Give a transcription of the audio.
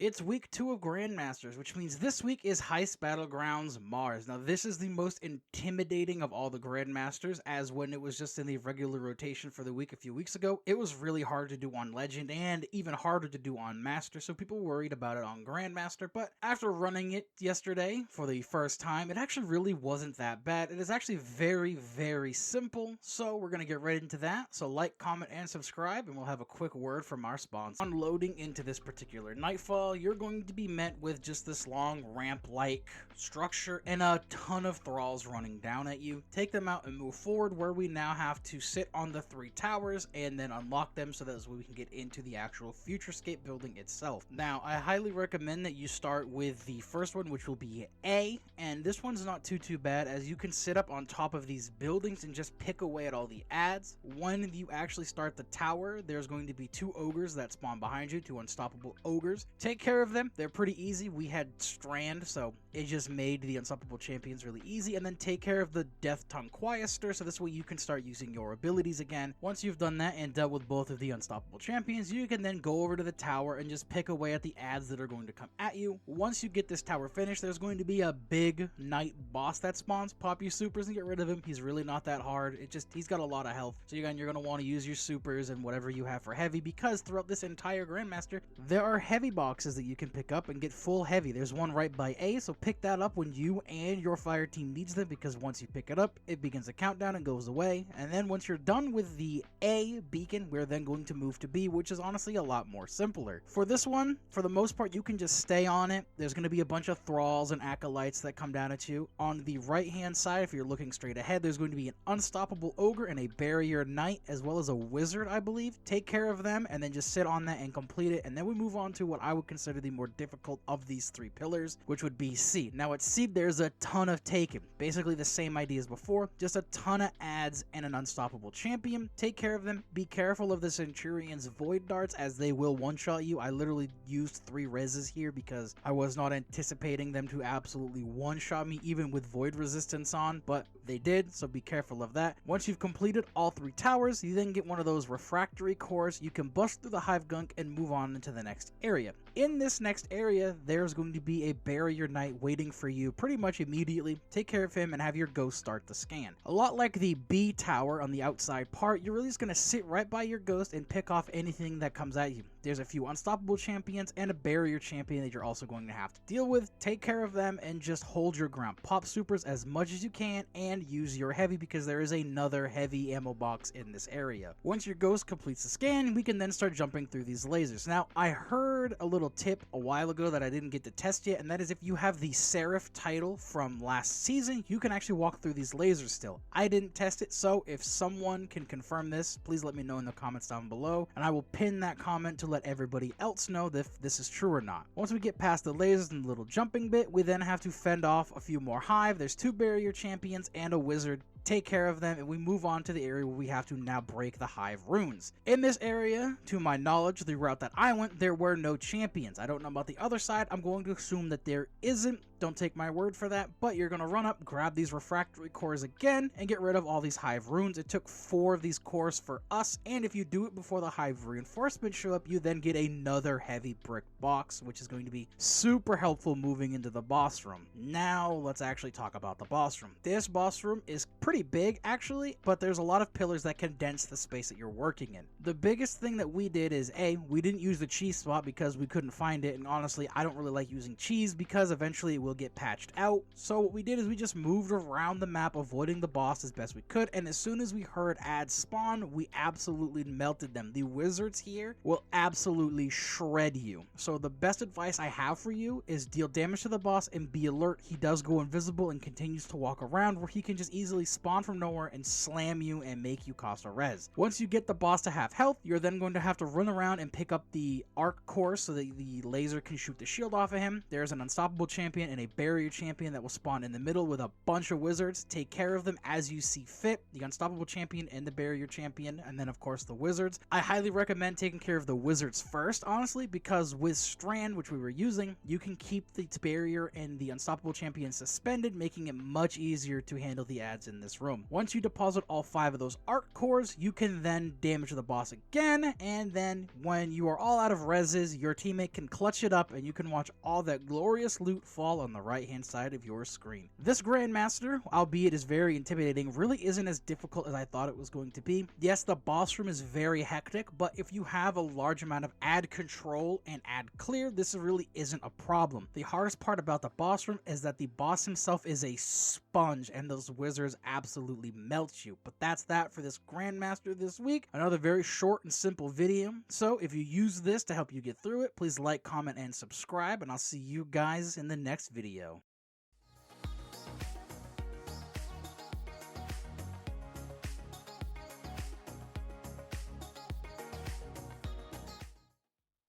It's week 2 of Grandmasters, which means this week is Heist Battlegrounds Mars. Now, this is the most intimidating of all the Grandmasters, as when it was just in the regular rotation for the week a few weeks ago, it was really hard to do on Legend and even harder to do on Master, so people worried about it on Grandmaster. But after running it yesterday for the first time, it actually really wasn't that bad. It is actually very, very simple, so we're going to get right into that. So like, comment, and subscribe, and we'll have a quick word from our sponsor. On loading into this particular Nightfall, you're going to be met with just this long ramp-like structure and a ton of thralls running down at you. Take them out and move forward, where we now have to sit on the 3 towers and then unlock them so that we can get into the actual Futurescape building itself. Now, I highly recommend that you start with the first one, which will be A, and this one's not too bad, as you can sit up on top of these buildings and just pick away at all the adds. When you actually start the tower, there's going to be 2 ogres that spawn behind you, 2 unstoppable ogres. Take care of them. They're pretty easy. We had Strand, so it just made the unstoppable champions really easy. And then take care of the Death Tongue Quiester, so this way you can start using your abilities again. Once you've done that and dealt with both of the unstoppable champions, you can then go over to the tower and just pick away at the adds that are going to come at you. Once you get this tower finished, there's going to be a big knight boss that spawns. Pop your supers and get rid of him. He's really not that hard. He's got a lot of health, so you're going to want to use your supers and whatever you have for heavy, because throughout this entire Grandmaster, there are heavy boxes that you can pick up and get full heavy. There's one right by A, so pick that up when you and your fire team needs them, because once you pick it up, it begins a countdown and goes away. And then once you're done with the A beacon, we're then going to move to B, which is honestly a lot more simpler. For this one, for the most part, you can just stay on it. There's going to be a bunch of thralls and acolytes that come down at you. On the right hand side, if you're looking straight ahead, there's going to be an unstoppable ogre and a barrier knight, as well as a wizard, I believe. Take care of them and then just sit on that and complete it, and then we move on to what I would consider the more difficult of these 3 pillars, which would be C. Now at C, there's a ton of taken. Basically the same idea as before, just a ton of adds and an unstoppable champion. Take care of them. Be careful of the Centurion's void darts, as they will one-shot you. I literally used 3 reses here because I was not anticipating them to absolutely one-shot me, even with void resistance on, but they did, so be careful of that. Once you've completed all 3 towers, you then get one of those refractory cores. You can bust through the hive gunk and move on into the next area. In this next area, there's going to be a barrier knight waiting for you pretty much immediately. Take care of him and have your ghost start the scan. A lot like the B tower on the outside part, you're really just going to sit right by your ghost and pick off anything that comes at you. There's a few unstoppable champions and a barrier champion that you're also going to have to deal with. Take care of them and just hold your ground. Pop supers as much as you can and use your heavy, because there is another heavy ammo box in this area. Once your ghost completes the scan, we can then start jumping through these lasers. Now, I heard a little tip a while ago that I didn't get to test yet, and that is if you have the Seraph title from last season, you can actually walk through these lasers still. I didn't test it, so if someone can confirm this, please let me know in the comments down below, and I will pin that comment to let everybody else know if this is true or not. Once we get past the lasers and the little jumping bit, we then have to fend off a few more hive. There's 2 barrier champions and a wizard. Take care of them, and we move on to the area where we have to now break the hive runes. In this area, to my knowledge, the route that I went, there were no champions. I don't know about the other side. I'm going to assume that there isn't. Don't take my word for that, but you're going to run up, grab these refractory cores again, and get rid of all these hive runes. It took 4 of these cores for us, and if you do it before the hive reinforcements show up, you then get another heavy brick box, which is going to be super helpful moving into the boss room. Now, let's actually talk about the boss room. This boss room is pretty big actually, but there's a lot of pillars that condense the space that you're working in. The biggest thing that we did is A, we didn't use the cheese spot because we couldn't find it, and honestly I don't really like using cheese because eventually it will get patched out. So what we did is we just moved around the map, avoiding the boss as best we could, and as soon as we heard adds spawn, we absolutely melted them. The wizards here will absolutely shred you. So the best advice I have for you is deal damage to the boss and be alert. He does go invisible and continues to walk around, where he can just easily spawn from nowhere and slam you and make you cost a res. Once you get the boss to have health, you're then going to have to run around and pick up the arc core so that the laser can shoot the shield off of him. There's an unstoppable champion and a barrier champion that will spawn in the middle with a bunch of wizards. Take care of them as you see fit. The unstoppable champion and the barrier champion, and then of course the wizards. I highly recommend taking care of the wizards first, honestly, because with Strand, which we were using, you can keep the barrier and the unstoppable champion suspended, making it much easier to handle the ads in this room. Once you deposit all 5 of those arc cores, you can then damage the boss again, and then when you are all out of reses, your teammate can clutch it up and you can watch all that glorious loot fall on the right hand side of your screen. This Grandmaster, albeit is very intimidating, really isn't as difficult as I thought it was going to be. Yes, the boss room is very hectic, but if you have a large amount of ad control and ad clear, this really isn't a problem. The hardest part about the boss room is that the boss himself is a sponge and those wizards absolutely melt you. But that's that for this Grandmaster this week. Another very short and simple video. So if you use this to help you get through it, please like, comment, and subscribe, and I'll see you guys in the next video.